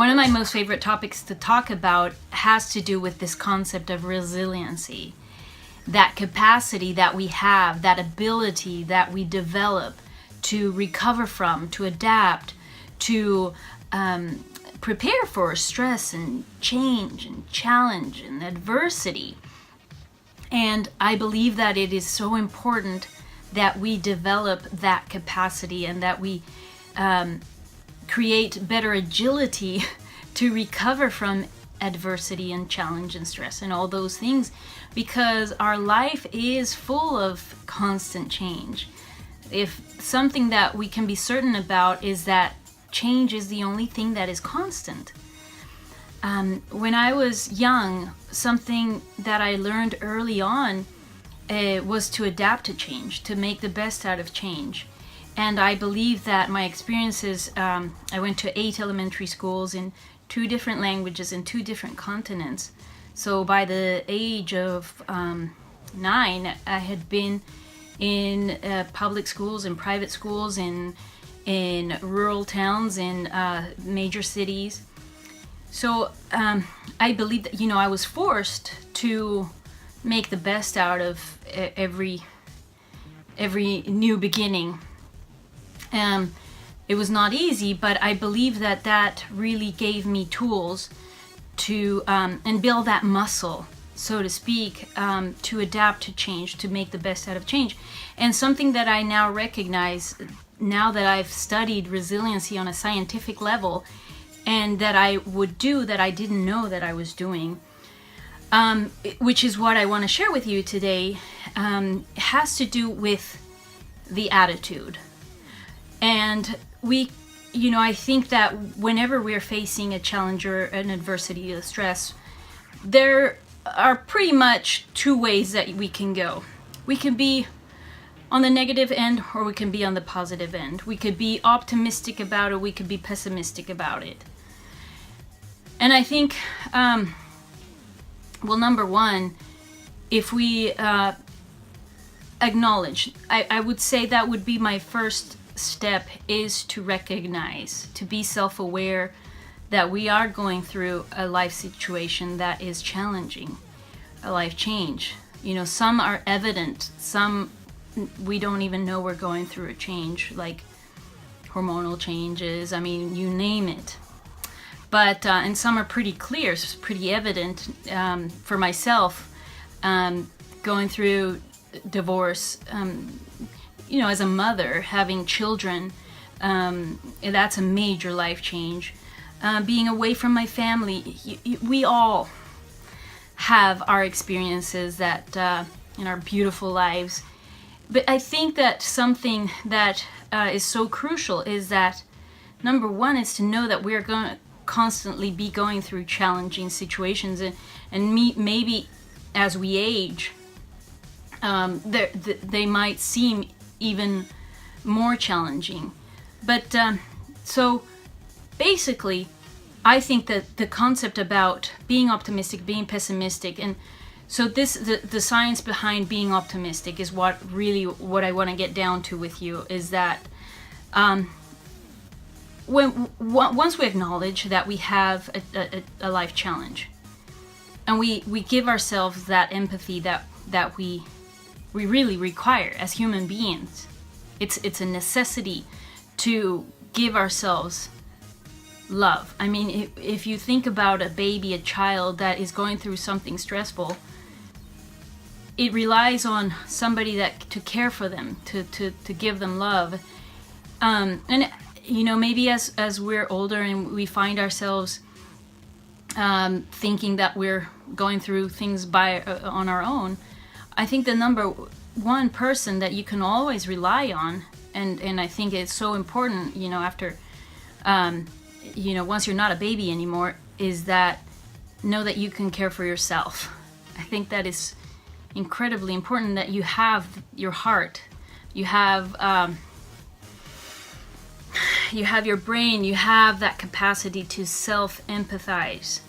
One of my most favorite topics to talk about has to do with this concept of resiliency. That capacity that we have, that ability that we develop to recover from, to adapt, to prepare for stress and change and challenge and adversity. And I believe that it is so important that we develop that capacity and that we create better agility to recover from adversity and challenge and stress and all those things, because our life is full of constant change. If something that we can be certain about is that change is the only thing that is constant. When I was young, something that I learned early on was to adapt to change, to make the best out of change. And I believe that my experiences, I went to 8 elementary schools in 2 different languages in 2 different continents. So by the age of 9, I had been in public schools and private schools, in rural towns, in major cities. So I believe that, I was forced to make the best out of every new beginning. It was not easy, but I believe that really gave me tools to and build that muscle, so to speak, to adapt to change, to make the best out of change. And something that I now recognize, now that I've studied resiliency on a scientific level, and that I would do that I didn't know that I was doing, which is what I want to share with you today, has to do with the attitude. And I think that whenever we're facing a challenge or an adversity or stress, there are pretty much 2 ways that we can go. We can be on the negative end, or we can be on the positive end. We could be optimistic about it, we could be pessimistic about it. And I think, number one, if we acknowledge, I would say that would be my first step, is to recognize, to be self-aware that we are going through a life situation that is challenging, a life change. Some are evident, some we don't even know we're going through a change, like hormonal changes, you name it. But and some are pretty clear, it's pretty evident. For myself, going through divorce, as a mother, having children, that's a major life change. Being away from my family, we all have our experiences that in our beautiful lives. But I think that something that is so crucial is that, number one, is to know that we're going to constantly be going through challenging situations, and maybe as we age, they might seem even more challenging. But so basically, I think that the concept about being optimistic, being pessimistic, and so the science behind being optimistic is what I want to get down to with you, is that once we acknowledge that we have a life challenge, and we give ourselves that empathy that we really require as human beings, it's a necessity to give ourselves love. If you think about a baby, a child that is going through something stressful, it relies on somebody to care for them, to give them love. And maybe as we're older and we find ourselves thinking that we're going through things on our own, I think the number one person that you can always rely on, and I think it's so important, after, once you're not a baby anymore, is that know that you can care for yourself. I think that is incredibly important, that you have your heart, you have your brain, you have that capacity to self-empathize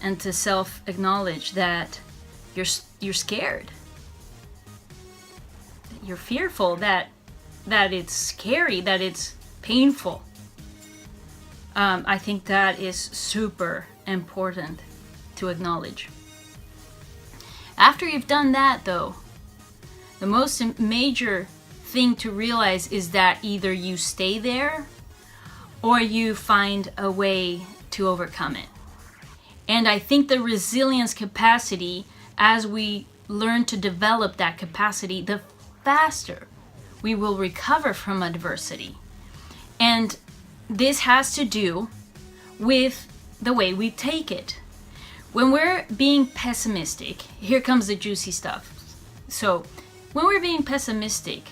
and to self-acknowledge that you're scared, that you're fearful, that it's scary, that it's painful. I think that is super important to acknowledge. After you've done that, though, the most major thing to realize is that either you stay there or you find a way to overcome it. And I think the resilience capacity, as we learn to develop that capacity, the faster we will recover from adversity. And this has to do with the way we take it. When we're being pessimistic, here comes the juicy stuff. So, when we're being pessimistic,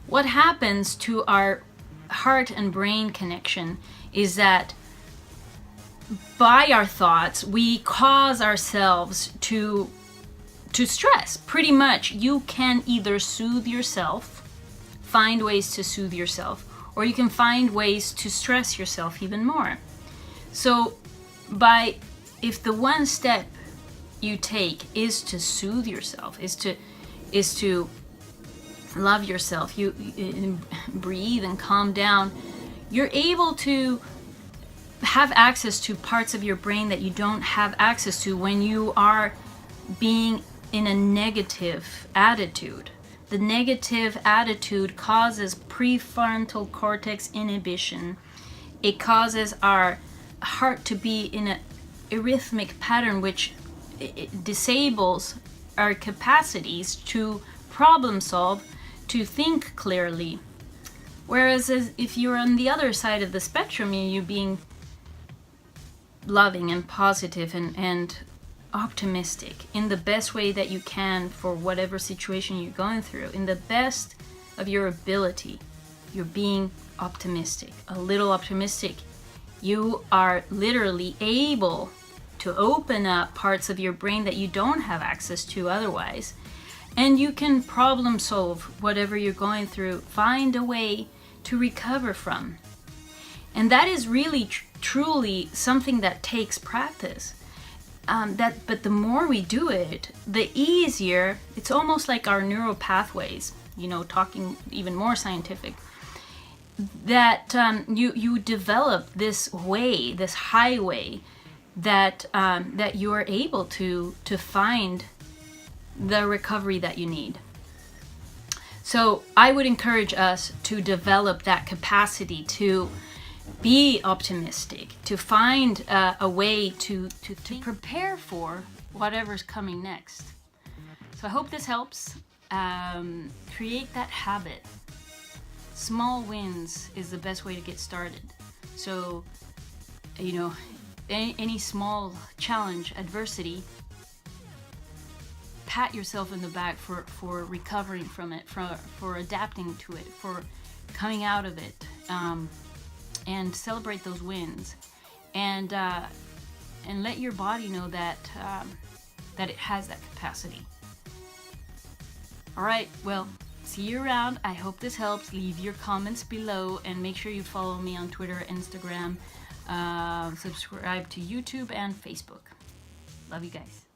what happens to our heart and brain connection is that by our thoughts, we cause ourselves to stress. Pretty much, you can either soothe yourself, find ways to soothe yourself, or you can find ways to stress yourself even more. So, if the one step you take is to soothe yourself, is to love yourself, you breathe and calm down, you're able to have access to parts of your brain that you don't have access to when you are being in a negative attitude. The negative attitude causes prefrontal cortex inhibition. It causes our heart to be in a arrhythmic pattern, which it disables our capacities to problem solve, to think clearly. Whereas if you're on the other side of the spectrum, you're being loving and positive and optimistic in the best way that you can for whatever situation you're going through, in the best of your ability, you're being optimistic, a little optimistic. You are literally able to open up parts of your brain that you don't have access to otherwise, and you can problem solve whatever you're going through, find a way to recover from. And that is really truly something that takes practice. But the more we do it, the easier. It's almost like our neural pathways, talking even more scientific, that you develop this way, this highway, that you are able to find the recovery that you need. So I would encourage us to develop that capacity to be optimistic, to find a way to prepare for whatever's coming next. So I hope this helps. Create that habit. Small wins is the best way to get started. So, any small challenge, adversity, pat yourself in the back for recovering from it, for adapting to it, for coming out of it, and celebrate those wins, and let your body know that it has that capacity. All right, well, see you around. I hope this helps. Leave your comments below, and make sure you follow me on Twitter, Instagram, subscribe to YouTube and Facebook. Love you guys.